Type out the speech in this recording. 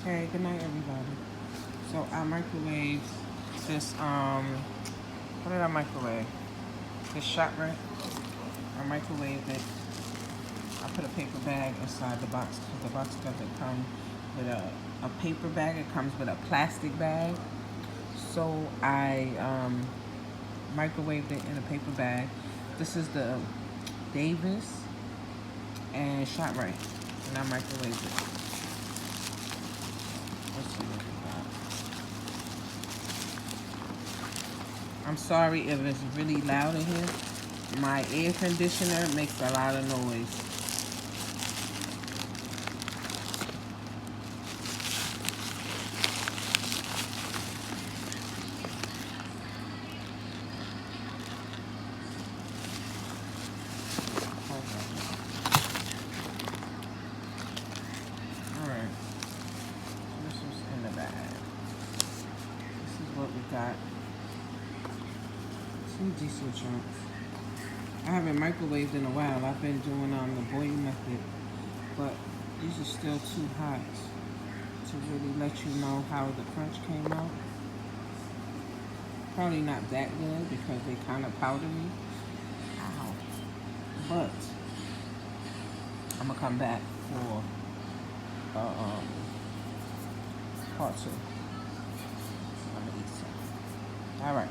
Hey, good night, everybody. So I microwaved this. What did I microwave? This Shoprite. I microwaved it. I put a paper bag inside the box because the box doesn't come with a paper bag. It comes with a plastic bag. So I microwaved it in a paper bag. This is the Davis and Shoprite, and I microwaved it. Let's see what we got. I'm sorry if it's really loud in here. My air conditioner makes a lot of noise. Alright. This is in the bag. This is what we got. Some decent chunks. I haven't microwaved in a while. I've been doing the boil method, but these are still too hot to really let you know how the crunch came out. Probably not that good because they kind of powdery. Ow. But I'm gonna come back for part 2. I'm gonna eat some. All right.